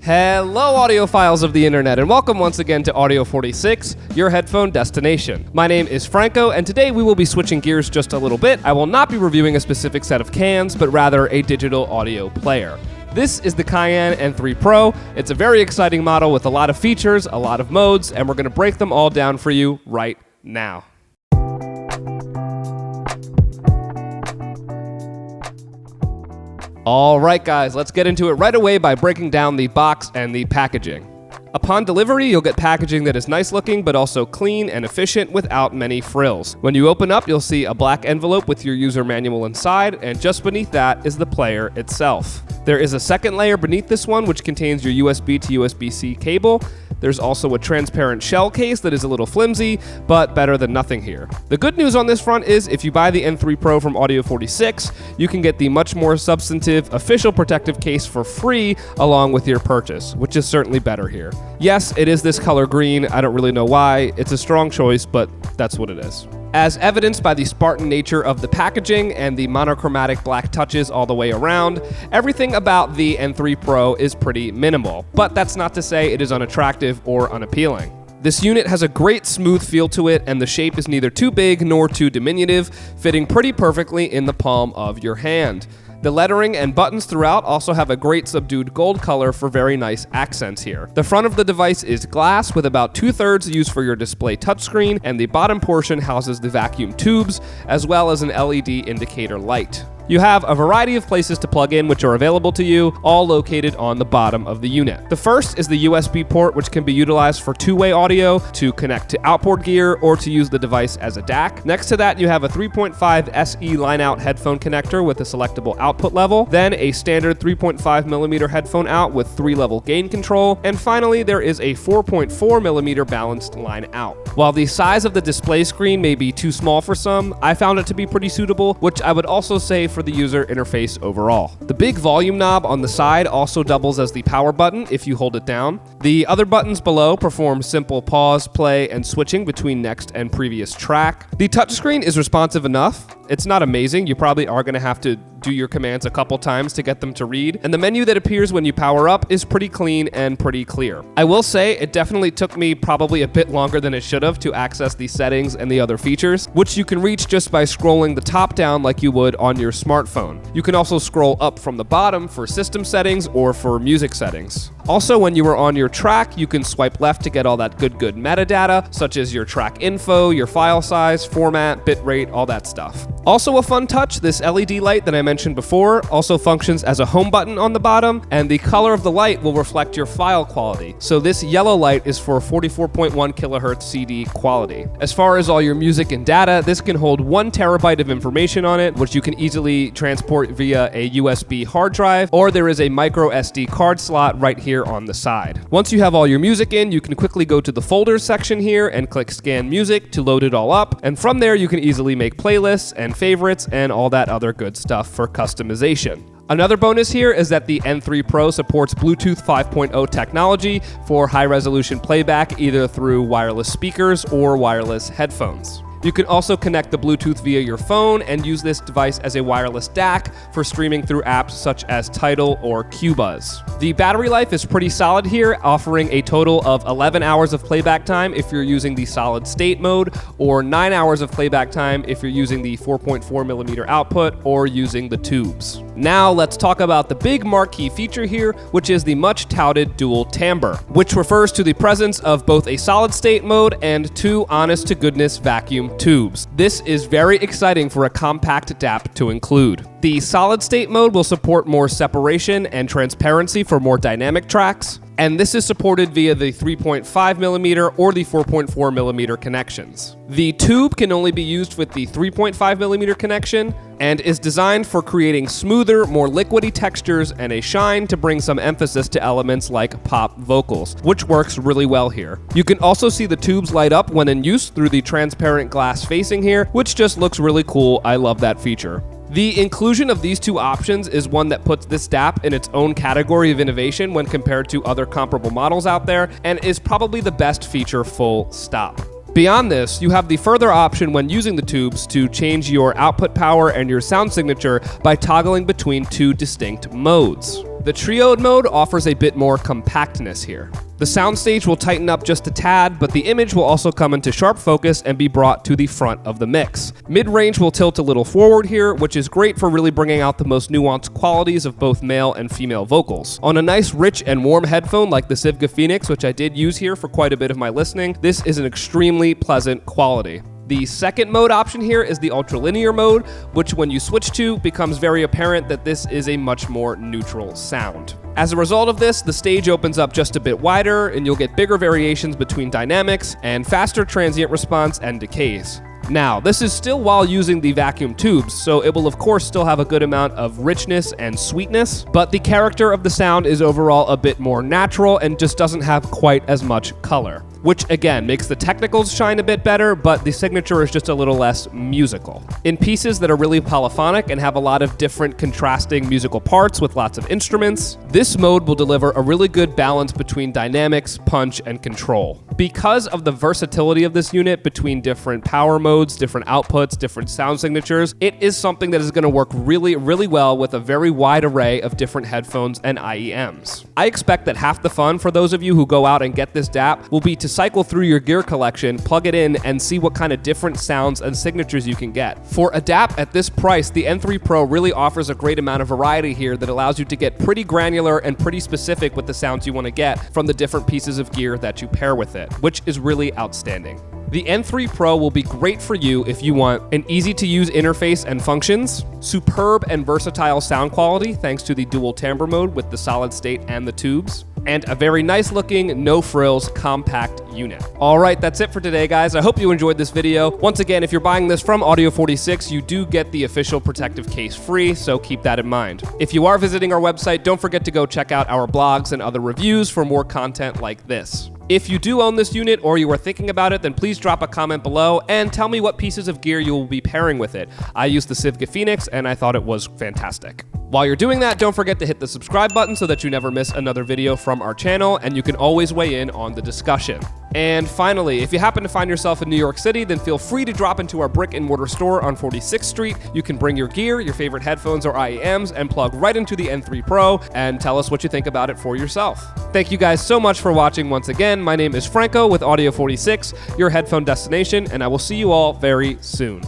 Hello audiophiles of the internet, and welcome once again to Audio 46, your headphone destination. My name is Franco, and today we will be switching gears just a little bit. I will not be reviewing a specific set of cans, but rather a digital audio player. This is the Cayin N3Pro. It's a very exciting model with a lot of features, a lot of modes, and we're going to break them all down for you right now. Alright guys, let's get into it right away by breaking down the box and the packaging. Upon delivery, you'll get packaging that is nice looking but also clean and efficient without many frills. When you open up, you'll see a black envelope with your user manual inside, and just beneath that is the player itself. There is a second layer beneath this one which contains your USB to USB-C cable. There's also a transparent shell case that is a little flimsy, but better than nothing here. The good news on this front is if you buy the N3Pro from Audio 46, you can get the much more substantive official protective case for free along with your purchase, which is certainly better here. Yes, it is this color green. I don't really know why. It's a strong choice, but that's what it is. As evidenced by the Spartan nature of the packaging and the monochromatic black touches all the way around, everything about the N3Pro is pretty minimal, but that's not to say it is unattractive or unappealing. This unit has a great smooth feel to it, and the shape is neither too big nor too diminutive, fitting pretty perfectly in the palm of your hand. The lettering and buttons throughout also have a great subdued gold color for very nice accents here. The front of the device is glass with about 2/3 used for your display touchscreen, and the bottom portion houses the vacuum tubes as well as an LED indicator light. You have a variety of places to plug in which are available to you, all located on the bottom of the unit. The first is the USB port, which can be utilized for two-way audio, to connect to outboard gear, or to use the device as a DAC. Next to that, you have a 3.5 SE line-out headphone connector with a selectable output level, then a standard 3.5mm headphone out with 3-level gain control, and finally, there is a 4.4mm balanced line out. While the size of the display screen may be too small for some, I found it to be pretty suitable, which I would also say for the user interface overall. The big volume knob on the side also doubles as the power button if you hold it down. The other buttons below perform simple pause, play, and switching between next and previous track. The touchscreen is responsive enough. It's not amazing. You probably are going to have to do your commands a couple times to get them to read, and the menu that appears when you power up is pretty clean and pretty clear. I will say it definitely took me probably a bit longer than it should have to access the settings and the other features, which you can reach just by scrolling the top down like you would on your smartphone. You can also scroll up from the bottom for system settings or for music settings. Also, when you are on your track, you can swipe left to get all that good metadata, such as your track info, your file size, format, bitrate, all that stuff. Also a fun touch, this LED light that I mentioned before also functions as a home button on the bottom, and the color of the light will reflect your file quality. So this yellow light is for 44.1 kHz CD quality. As far as all your music and data, this can hold 1 terabyte of information on it, which you can easily transport via a USB hard drive, or there is a micro SD card slot right here on the side. Once you have all your music in, you can quickly go to the folders section here and click scan music to load it all up, and from there you can easily make playlists and favorites and all that other good stuff for customization. Another bonus here is that the N3Pro supports Bluetooth 5.0 technology for high-resolution playback either through wireless speakers or wireless headphones. You can also connect the Bluetooth via your phone and use this device as a wireless DAC for streaming through apps such as Tidal or Qbuzz. The battery life is pretty solid here, offering a total of 11 hours of playback time if you're using the solid state mode, or 9 hours of playback time if you're using the 4.4mm output or using the tubes. Now let's talk about the big marquee feature here, which is the much touted dual timbre, which refers to the presence of both a solid state mode and 2 honest-to-goodness vacuum tubes. This is very exciting for a compact DAP to include. The solid state mode will support more separation and transparency for more dynamic tracks, and this is supported via the 3.5mm or the 4.4mm connections. The tube can only be used with the 3.5mm connection and is designed for creating smoother, more liquidy textures and a shine to bring some emphasis to elements like pop vocals, which works really well here. You can also see the tubes light up when in use through the transparent glass facing here, which just looks really cool. I love that feature. The inclusion of these two options is one that puts this DAP in its own category of innovation when compared to other comparable models out there, and is probably the best feature, full stop. Beyond this, you have the further option when using the tubes to change your output power and your sound signature by toggling between 2 distinct modes. The Triode mode offers a bit more compactness here. The soundstage will tighten up just a tad, but the image will also come into sharp focus and be brought to the front of the mix. Mid-range will tilt a little forward here, which is great for really bringing out the most nuanced qualities of both male and female vocals. On a nice, rich, and warm headphone like the Sivga Phoenix, which I did use here for quite a bit of my listening, this is an extremely pleasant quality. The second mode option here is the ultralinear mode, which when you switch to becomes very apparent that this is a much more neutral sound. As a result of this, the stage opens up just a bit wider and you'll get bigger variations between dynamics and faster transient response and decays. Now, this is still while using the vacuum tubes, so it will of course still have a good amount of richness and sweetness, but the character of the sound is overall a bit more natural and just doesn't have quite as much color, which again makes the technicals shine a bit better, but the signature is just a little less musical. In pieces that are really polyphonic and have a lot of different contrasting musical parts with lots of instruments, this mode will deliver a really good balance between dynamics, punch, and control. Because of the versatility of this unit between different power modes, different outputs, different sound signatures, it is something that is going to work really, really well with a very wide array of different headphones and IEMs. I expect that half the fun for those of you who go out and get this DAP will be to cycle through your gear collection, plug it in, and see what kind of different sounds and signatures you can get. For a DAP at this price, the N3Pro really offers a great amount of variety here that allows you to get pretty granular and pretty specific with the sounds you want to get from the different pieces of gear that you pair with it, which is really outstanding. The N3Pro will be great for you if you want an easy-to-use interface and functions, superb and versatile sound quality thanks to the dual timbre mode with the solid state and the tubes, and a very nice-looking, no-frills, compact unit. All right, that's it for today, guys. I hope you enjoyed this video. Once again, if you're buying this from Audio46, you do get the official protective case free, so keep that in mind. If you are visiting our website, don't forget to go check out our blogs and other reviews for more content like this. If you do own this unit or you are thinking about it, then please drop a comment below and tell me what pieces of gear you will be pairing with it. I used the Sivga Phoenix and I thought it was fantastic. While you're doing that, don't forget to hit the subscribe button so that you never miss another video from our channel, and you can always weigh in on the discussion. And finally, if you happen to find yourself in New York City, then feel free to drop into our brick-and-mortar store on 46th Street. You can bring your gear, your favorite headphones or IEMs, and plug right into the N3Pro and tell us what you think about it for yourself. Thank you guys so much for watching once again. My name is Franco with Audio46, your headphone destination, and I will see you all very soon.